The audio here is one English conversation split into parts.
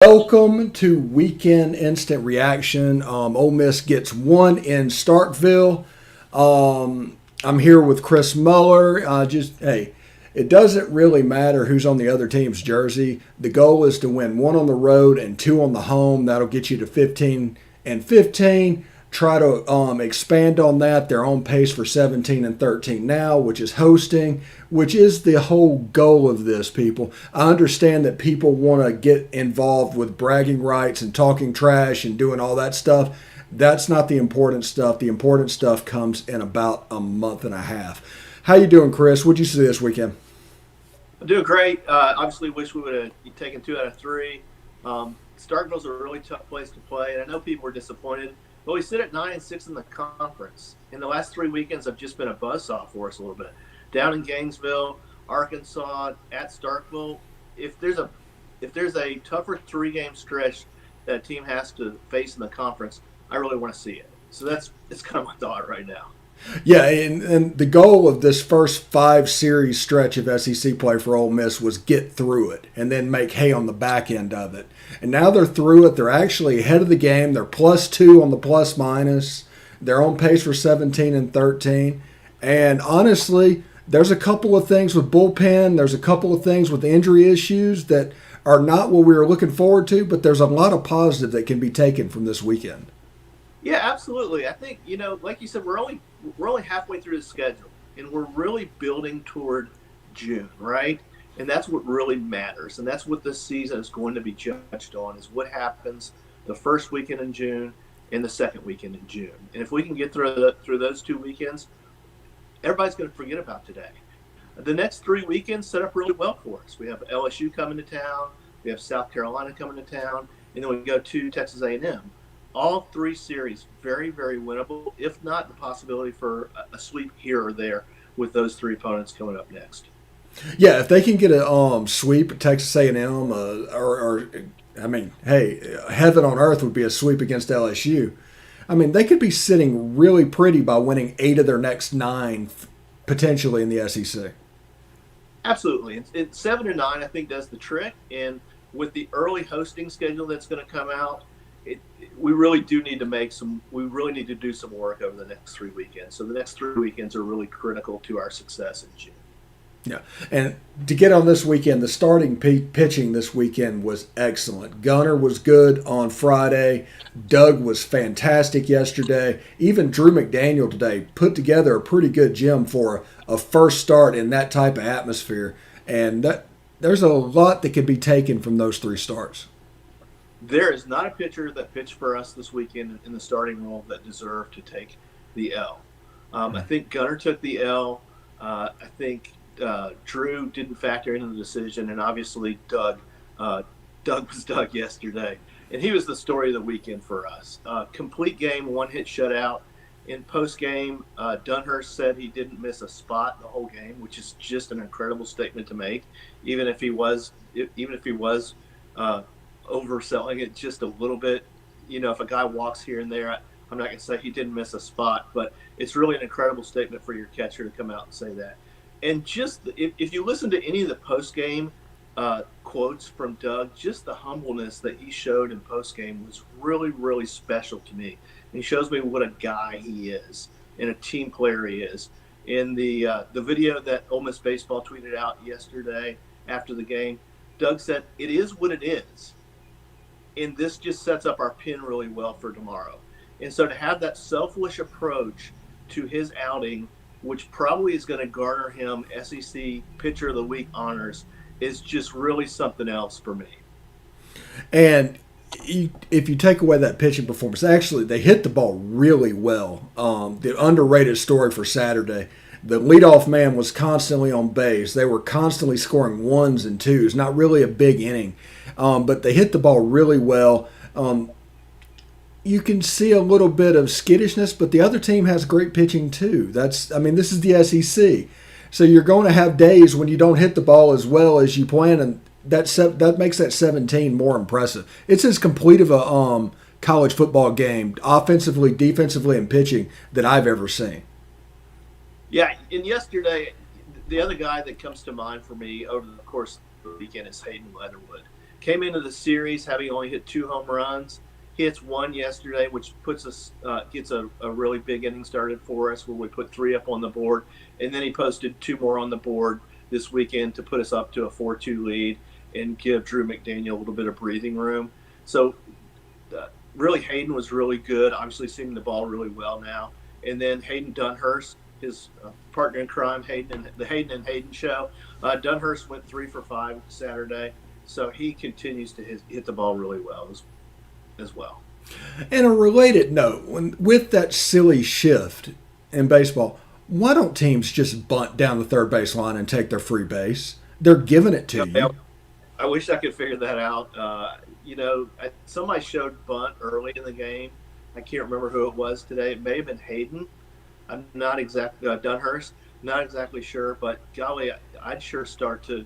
Welcome to Weekend Instant Reaction. Ole Miss gets one in Starkville. I'm here with Chris Muller. Hey, it doesn't really matter who's on the other team's jersey. The goal is to win one on the road and two on the home. That'll get you to 15 and 15. Try to expand on that. They're on pace for 17 and 13 now, which is hosting, which is the whole goal of this, people. I understand that people want to get involved with bragging rights and talking trash and doing all that stuff. That's not the important stuff. The important stuff comes in about a month and a half. How you doing, Chris? What'd you see this weekend? I'm doing great. Obviously, wish we would have taken 2 out of 3. Starkville's a really tough place to play, and I know people were disappointed. But we sit at 9-6 in the conference. In the last 3 weekends have just been a buzzsaw for us a little bit. Down in Gainesville, Arkansas, at Starkville. If there's a tougher 3-game stretch that a team has to face in the conference, I really want to see it. So it's kind of my thought right now. Yeah, and the goal of this first 5 series stretch of SEC play for Ole Miss was get through it and then make hay on the back end of it. And now they're through it. They're actually ahead of the game. They're +2 on the plus minus. They're on pace for 17 and 13. And honestly, there's a couple of things with bullpen. There's a couple of things with injury issues that are not what we were looking forward to, but there's a lot of positive that can be taken from this weekend. Yeah, absolutely. I think, like you said, we're only halfway through the schedule, and we're really building toward June, right? And that's what really matters, and that's what this season is going to be judged on, is what happens the first weekend in June and the second weekend in June. And if we can get through those 2 weekends, everybody's going to forget about today. The next 3 weekends set up really well for us. We have LSU coming to town, we have South Carolina coming to town, and then we go to Texas A&M. All 3 series very, very winnable, if not the possibility for a sweep here or there with those 3 opponents coming up next. Yeah, if they can get a sweep at Texas A&M, hey, heaven on earth would be a sweep against LSU. I mean, they could be sitting really pretty by winning 8 of their next 9, potentially in the SEC. Absolutely, it's 7-9. I think does the trick, and with the early hosting schedule that's going to come out, we really do need to we really need to do some work over the next 3 weekends. So the next 3 weekends are really critical to our success in June. Yeah, and to get on this weekend, the starting pitching this weekend was excellent. Gunner was good on Friday. Doug was fantastic yesterday. Even Drew McDaniel today put together a pretty good gym for a first start in that type of atmosphere. And there's a lot that could be taken from those 3 starts. There is not a pitcher that pitched for us this weekend in the starting role that deserved to take the L. I think Gunner took the L. I think Drew didn't factor into the decision, and obviously Doug was Doug yesterday, and he was the story of the weekend for us. Complete game, 1-hit shutout. In post game, Dunhurst said he didn't miss a spot the whole game, which is just an incredible statement to make, even if he was overselling it just a little bit. If a guy walks here and there, I'm not going to say he didn't miss a spot, but it's really an incredible statement for your catcher to come out and say that. And just if you listen to any of the post-game quotes from Doug, just the humbleness that he showed in post-game was really, really special to me. And he shows me what a guy he is and a team player he is. In the video that Ole Miss Baseball tweeted out yesterday after the game, Doug said, "It is what it is." And this just sets up our pin really well for tomorrow. And so to have that selfless approach to his outing, which probably is going to garner him SEC Pitcher of the Week honors, is just really something else for me. And if you take away that pitching performance, actually they hit the ball really well. The underrated story for Saturday, the leadoff man was constantly on base. They were constantly scoring 1s and 2s, not really a big inning. But they hit the ball really well. You can see a little bit of skittishness, but the other team has great pitching too. This is the SEC. So you're going to have days when you don't hit the ball as well as you plan, and that makes that 17 more impressive. It's as complete of a college football game, offensively, defensively, and pitching, that I've ever seen. Yeah, and yesterday, the other guy that comes to mind for me over the course of the weekend is Hayden Leatherwood. came into the series having only hit 2 home runs. He hits one yesterday, which puts us gets a really big inning started for us, where we put 3 up on the board, and then he posted 2 more on the board this weekend to put us up to a 4-2 lead and give Drew McDaniel a little bit of breathing room. So really, Hayden was really good. Obviously, seeing the ball really well now. And then Hayden Dunhurst, his partner in crime, the Hayden and Hayden show. Dunhurst went 3 for 5 Saturday, so he continues to hit the ball really well as well. And a related note, with that silly shift in baseball, why don't teams just bunt down the third base line and take their free base? They're giving it to you. I wish I could figure that out. Somebody showed bunt early in the game. I can't remember who it was today. It may have been Hayden. I'm not exactly Dunhurst. Not exactly sure, but golly, I'd sure start to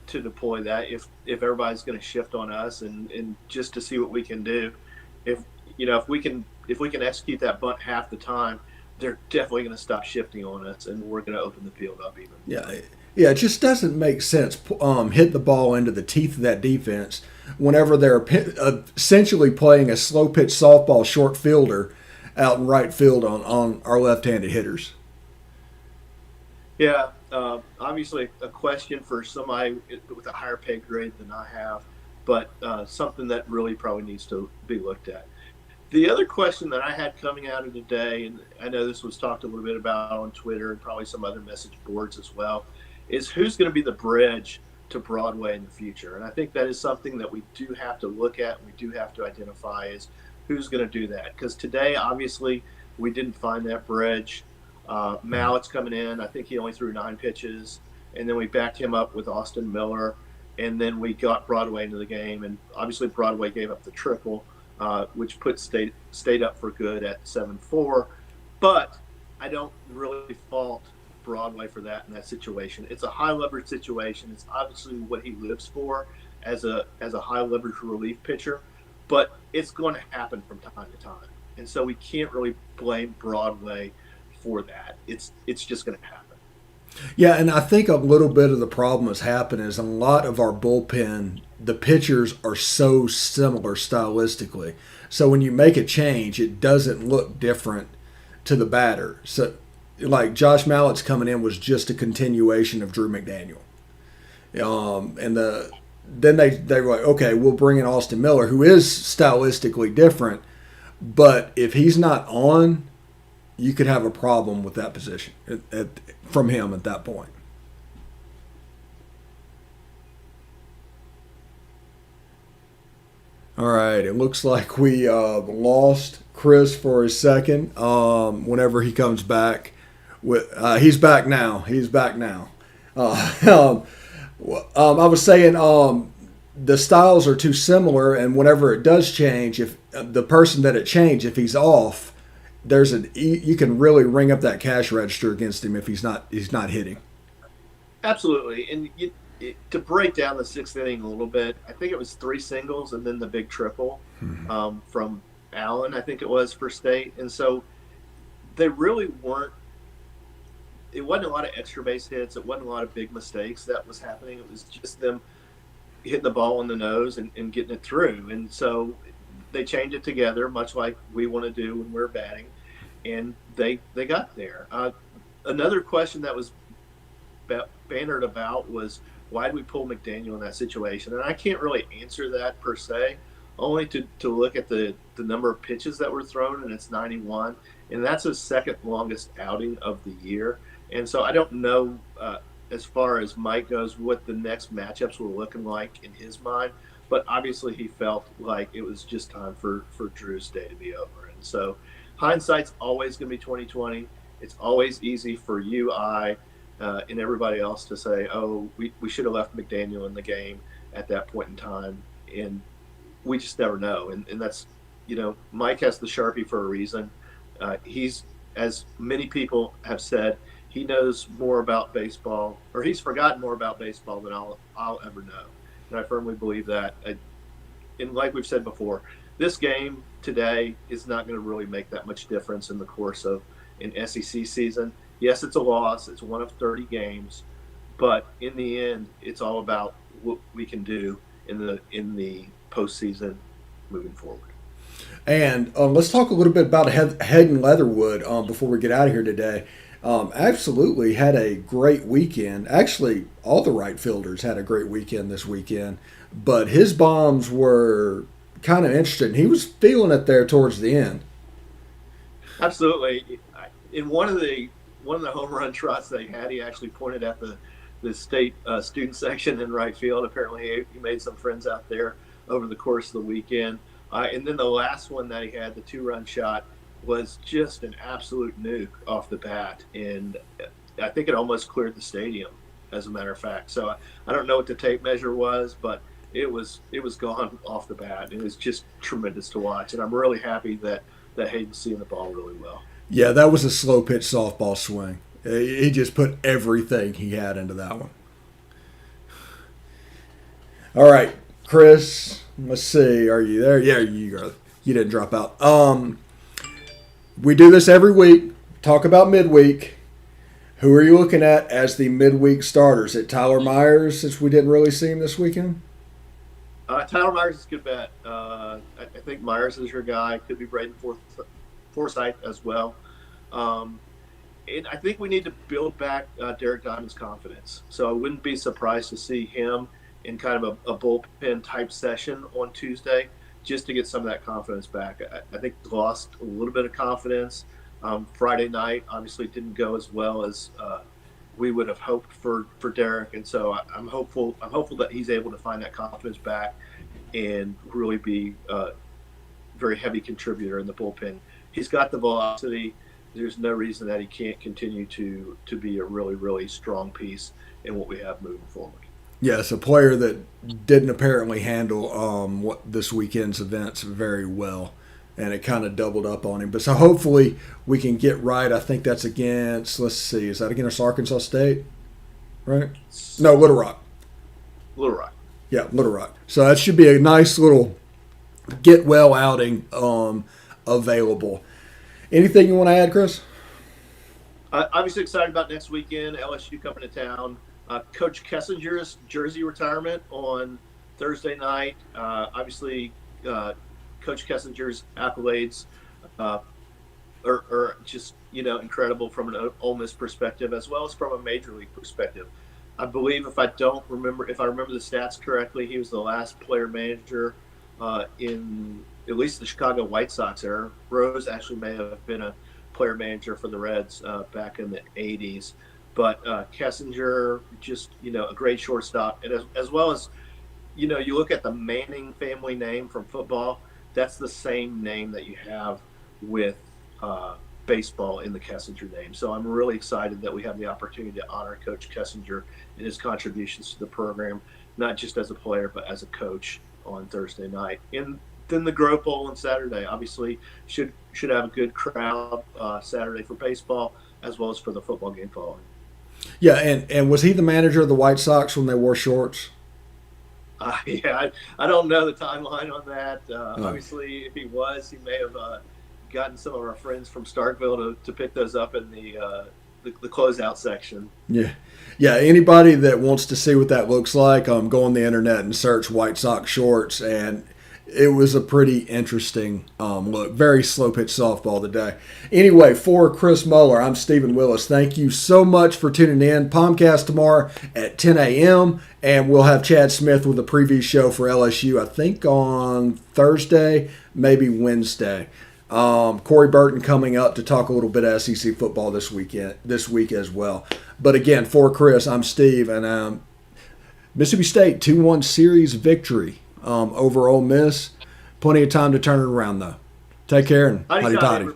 deploy that if everybody's going to shift on us and just to see what we can do. If we can execute that bunt half the time, they're definitely going to stop shifting on us, and we're going to open the field up even. Yeah, it just doesn't make sense hit the ball into the teeth of that defense whenever they're essentially playing a slow pitch softball short fielder out in right field on our left-handed hitters. Yeah, obviously a question for somebody with a higher pay grade than I have, but something that really probably needs to be looked at. The other question that I had coming out of today, and I know this was talked a little bit about on Twitter and probably some other message boards as well, is who's going to be the bridge to Broadway in the future. And I think that is something that we do have to look at and we do have to identify is who's going to do that. Because today, obviously, we didn't find that bridge. Mallett's coming in. I think he only threw 9 pitches. And then we backed him up with Austin Miller. And then we got Broadway into the game. And obviously Broadway gave up the triple, which put State up for good at 7-4. But I don't really fault Broadway for that in that situation. It's a high leverage situation. It's obviously what he lives for as a high leverage relief pitcher, but it's going to happen from time to time. And so we can't really blame Broadway for that. It's just going to happen. Yeah, and I think a little bit of the problem has happened is a lot of our bullpen, the pitchers are so similar stylistically. So when you make a change, it doesn't look different to the batter. So like Josh Mallett's coming in was just a continuation of Drew McDaniel. Then they were like, okay, we'll bring in Austin Miller, who is stylistically different, but if he's not on, you could have a problem with that position from him at that point. All right, it looks like we lost Chris for a second. Whenever he comes back, he's back now. I was saying the styles are too similar, and whenever it does change, if the person that it changed, if he's off, you can really ring up that cash register against him if he's not hitting. Absolutely, and to break down the 6th inning a little bit, I think it was 3 singles and then the big triple from Allen, I think it was, for State. And so they really weren't – it wasn't a lot of extra base hits. It wasn't a lot of big mistakes that was happening. It was just them hitting the ball on the nose and getting it through. And so they changed it together, much like we want to do when we're batting, and they got there. Another question that was bannered about was – why did we pull McDaniel in that situation? And I can't really answer that per se, only to look at the number of pitches that were thrown, and it's 91. And that's his 2nd longest outing of the year. And so I don't know, as far as Mike goes, what the next matchups were looking like in his mind. But obviously he felt like it was just time for Drew's day to be over. And so hindsight's always going to be 20/20. It's always easy for you, and everybody else to say, oh, we should have left McDaniel in the game at that point in time. And we just never know. And that's, Mike has the Sharpie for a reason. He's, as many people have said, he knows more about baseball, or he's forgotten more about baseball than I'll ever know. And I firmly believe that. And like we've said before, this game today is not going to really make that much difference in the course of an SEC season. Yes, it's a loss. It's one of 30 games. But in the end, it's all about what we can do in the postseason moving forward. And let's talk a little bit about Hayden Leatherwood before we get out of here today. Absolutely had a great weekend. Actually, all the right fielders had a great weekend this weekend, but his bombs were kind of interesting. He was feeling it there towards the end. Absolutely. In one of the home run trots they had, he actually pointed at the state student section in right field. Apparently, he made some friends out there over the course of the weekend. And then the last one that he had, the 2-run shot, was just an absolute nuke off the bat. And I think it almost cleared the stadium, as a matter of fact. So I don't know what the tape measure was, but it was gone off the bat. It was just tremendous to watch. And I'm really happy that Hayden's seeing the ball really well. Yeah, that was a slow pitch softball swing. He just put everything he had into that one. All right, Chris. Let's see. Are you there? Yeah, you didn't drop out. We do this every week. Talk about midweek. Who are you looking at as the midweek starters? Is it Tyler Myers, since we didn't really see him this weekend? Tyler Myers is a good bet. I think Myers is your guy. Could be Braden Forsythe as well. And I think we need to build back Derek Diamond's confidence. So I wouldn't be surprised to see him in kind of a bullpen type session on Tuesday, just to get some of that confidence back. I think he lost a little bit of confidence. Friday night obviously didn't go as well as we would have hoped for Derek, and so I'm hopeful that he's able to find that confidence back and really be a very heavy contributor in the bullpen. He's got the velocity. There's no reason that he can't continue to be a really, really strong piece in what we have moving forward. Yes, a player that didn't apparently handle this weekend's events very well, and it kind of doubled up on him. But so hopefully we can get right. I think that's against, let's see, is that against Arkansas State? Right? No, Little Rock. Little Rock. Yeah, Little Rock. So that should be a nice little get well outing available. Anything you want to add, Chris? Obviously excited about next weekend, LSU coming to town. Coach Kessinger's jersey retirement on Thursday night. Obviously, Coach Kessinger's accolades are just incredible from an Ole Miss perspective as well as from a major league perspective. I believe if I remember the stats correctly, he was the last player manager in at least the Chicago White Sox era. Rose actually may have been a player manager for the Reds back in the 80s. But Kessinger, just, a great shortstop. And as well as, you look at the Manning family name from football, that's the same name that you have with baseball in the Kessinger name. So I'm really excited that we have the opportunity to honor Coach Kessinger and his contributions to the program, not just as a player, but as a coach on Thursday night. And then the Grove Bowl on Saturday, obviously, should have a good crowd Saturday for baseball as well as for the football game following. Yeah, and was he the manager of the White Sox when they wore shorts? Yeah, I don't know the timeline on that. Obviously, if he was, he may have gotten some of our friends from Starkville to pick those up in the closeout section. Yeah. Anybody that wants to see what that looks like, go on the internet and search White Sox shorts, and it was a pretty interesting look. Very slow pitch softball today. Anyway, for Chris Muller, I'm Stephen Willis. Thank you so much for tuning in. Palmcast tomorrow at 10 a.m. And we'll have Chad Smith with a preview show for LSU, I think on Thursday, maybe Wednesday. Corey Burton coming up to talk a little bit of SEC football this week as well. But again, for Chris, I'm Steve, and Mississippi State 2-1 series victory over Ole Miss. Plenty of time to turn it around, though. Take care and howdy-toddy.